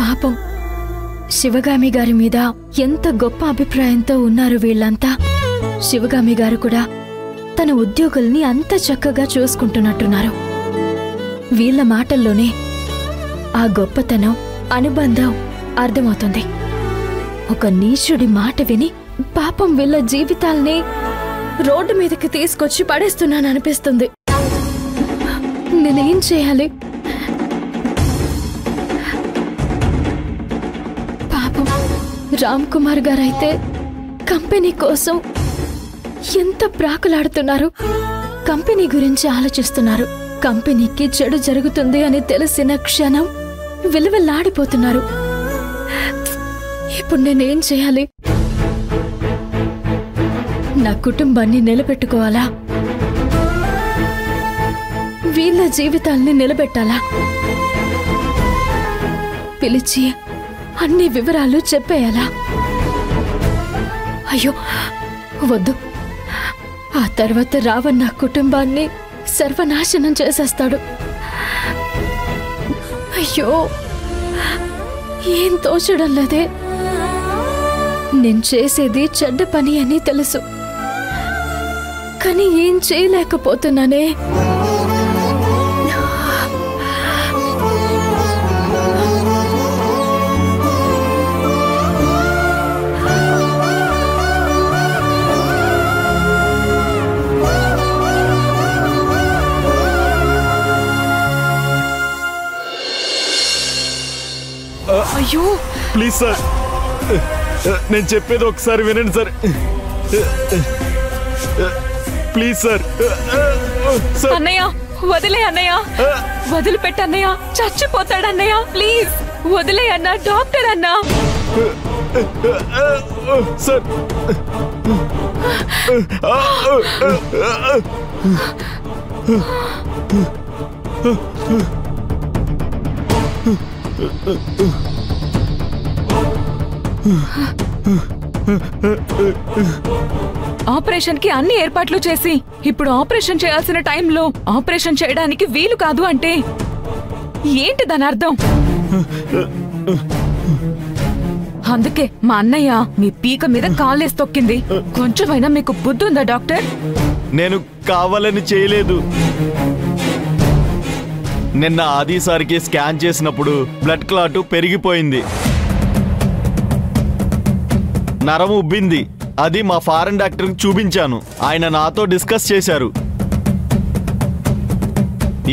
పాపం శివగామి గారి మీద ఎంత గొప్ప అభిప్రాయంతో ఉన్నారు వీళ్ళంతా. శివగామి గారు కూడా తన ఉద్యోగుల్ని అంత చక్కగా చూసుకుంటున్నట్టున్నారు. వీళ్ళ మాటల్లోనే ఆ గొప్పతనం, అనుబంధం అర్థమవుతుంది. ఒక నీచుడి మాట విని పాపం వీళ్ళ జీవితాల్ని రోడ్డు మీదకి తీసుకొచ్చి పడేస్తున్నాననిపిస్తుంది. నేనేం చేయాలి? పాపం రామ్ కుమార్ గారైతే కంపెనీ కోసం ఎంత ప్రాకులాడుతున్నారు. కంపెనీ గురించి ఆలోచిస్తున్నారు. కంపెనీకి చెడు జరుగుతుంది అని తెలిసిన క్షణం విలువలాడిపోతున్నారు. ఇప్పుడు నేనేం చేయాలి? నా కుటుంబాన్ని నిలబెట్టుకోవాలా? వీళ్ళ జీవితాల్ని నిలబెట్టాలా? పిలిచి అన్ని వివరాలు చెప్పేయాలా? అయ్యో వద్దు. ఆ తర్వాత రావణ్ నా కుటుంబాన్ని సర్వనాశనం చేసేస్తాడు. అయ్యో ఏం తోచడం లేదే. నేను చేసేది చెడ్డ పని అని తెలుసు, కానీ ఏం చేయలేకపోతున్నానే. అయ్యో ప్లీజ్ సార్, నేను చెప్పేది ఒకసారి వినండి సార్. Please sir. అన్నయ్య వదిలే అన్నయ్య, వదిలిపెట్టు అన్నయ్య, చచ్చిపోతాడు అన్నయ్య. ప్లీజ్ వదిలే అన్న, డాక్టర్ అన్నా. సార్ ఆపరేషన్ కి అన్ని ఏర్పాట్లు చేసి ఇప్పుడు ఆపరేషన్ చేయాల్సిన టైంలో ఆపరేషన్ చేయడానికి వీలు కాదు అంటే ఏంటి దాని అర్థం? అందుకే మా అన్నయ్య మీ పీక మీద కాలేసి తొక్కింది. కొంచెమైనా మీకు బుద్ధి ఉందా డాక్టర్? నేను కావాలని చేయలేదు. నిన్న ఆదిసారికి స్కాన్ చేసినప్పుడు బ్లడ్ క్లాట్ పెరిగిపోయింది, నరం ఉబ్బింది. అది మా ఫారెన్ డాక్టర్కి చూపించాను. ఆయన నాతో డిస్కస్ చేశారు.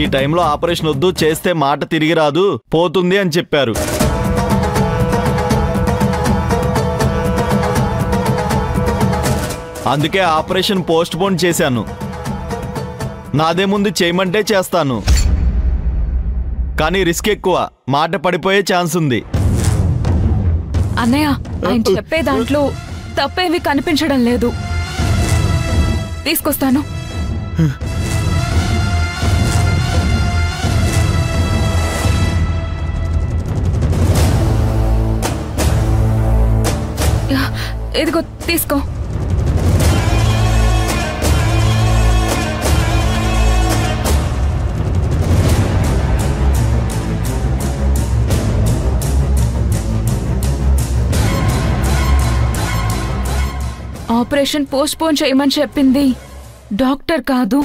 ఈ టైంలో ఆపరేషన్ వద్దు, చేస్తే మాట తిరిగి రాదు, పోతుంది అని చెప్పారు. అందుకే ఆపరేషన్ పోస్ట్ పోన్ చేశాను. నాదేముంది, చేయమంటే చేస్తాను, కానీ రిస్క్ ఎక్కువ, మాట పడిపోయే ఛాన్స్ ఉంది. అన్నయ్య ఆయన చెప్పే దాంట్లో తప్పేవి కనిపించడం లేదు. తీసుకొస్తాను. ఇదిగో తీసుకో. ఆపరేషన్ పోస్ట్ పోన్ చేయమని చెప్పింది డాక్టర్ కాదు,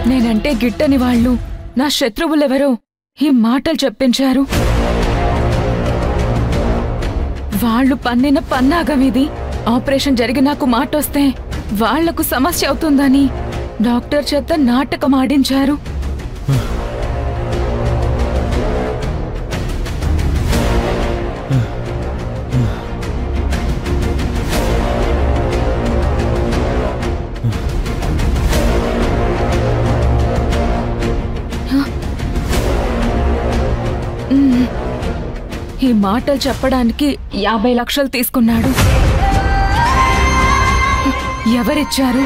నేనంటే గిట్టని వాళ్ళు, నా శత్రువులెవరో ఈ మాటలు చెప్పించారు. వాళ్ళు పన్నిన పన్నాగం ఇది. ఆపరేషన్ జరిగి నాకు మాట వస్తే వాళ్లకు సమస్య అవుతుందని డాక్టర్ చేత నాటకం ఆడించారు. ఈ మాటలు చెప్పడానికి 50 లక్షలు తీసుకున్నాడు. ఎవరిచ్చారు?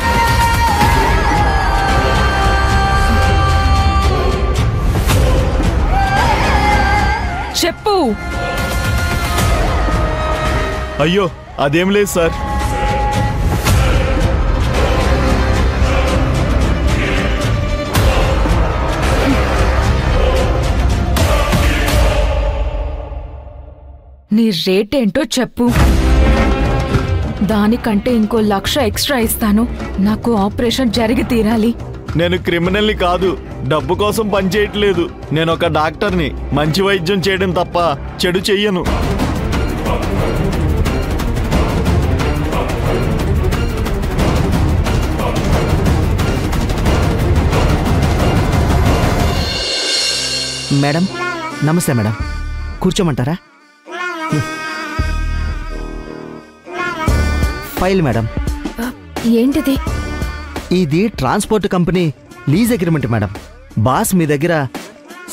చెప్పు. అయ్యో అదేం లేదు సార్. నీ రేట్ ఏంటో చెప్పు. దానికంటే ఇంకో 1,00,000 ఎక్స్ట్రా ఇస్తాను. నాకు ఆపరేషన్ జరిగి తీరాలి. నేను క్రిమినల్ని కాదు, డబ్బు కోసం పనిచేయట్లేదు. నేను ఒక డాక్టర్ని. మంచి వైద్యం చేయడం తప్ప చెడు చెయ్యను. మేడం నమస్తే మేడం, కూర్చోమంటారా? File madam. ఏంటిది? ఇది transport company lease agreement madam. Boss మీ దగ్గర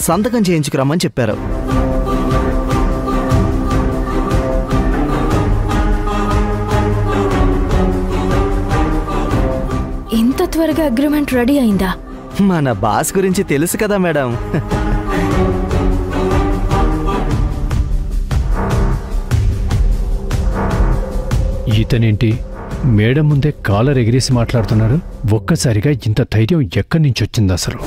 సంతకం చేయించుకురమ్మని చెప్పారు. ఇంత త్వరగా అగ్రిమెంట్ రెడీ అయిందా? మన బాస్ గురించి తెలుసు కదా మేడం. ఇతనేంటి మేడం ముందే కాలర్ ఎగిరేసి మాట్లాడుతున్నారు? ఒక్కసారిగా ఇంత ధైర్యం ఎక్కడి నుంచి వచ్చింది అసలు?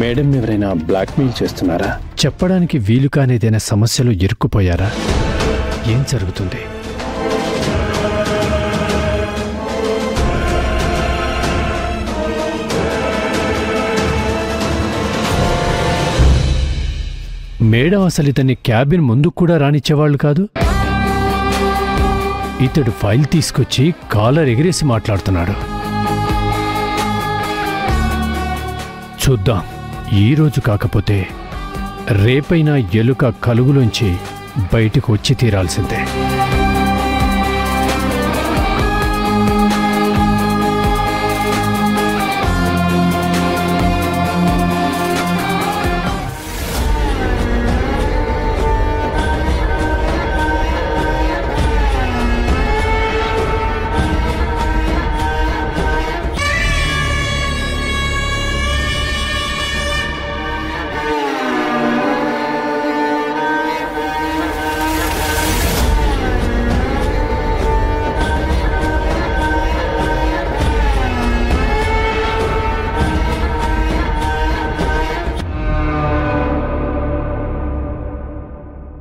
మేడం ఎవరైనా బ్లాక్మెయిల్ చేస్తున్నారా? చెప్పడానికి వీలు కానిదైనా సమస్యలు ఇరుక్కుపోయారా? ఏం జరుగుతుంది? మేడం అసలు ఇతన్ని క్యాబిన్ ముందు కూడా రానిచ్చేవాళ్ళు కాదు. ఇతడు ఫైల్ తీసుకొచ్చి కాలర్ ఎగిరేసి మాట్లాడుతున్నాడు. చూద్దాం, ఈరోజు కాకపోతే రేపైనా ఎలుక కలుగులోంచి బయటకు వచ్చి తీరాల్సిందే.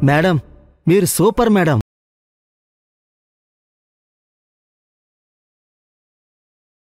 మేడం మీరు సూపర్ మేడం.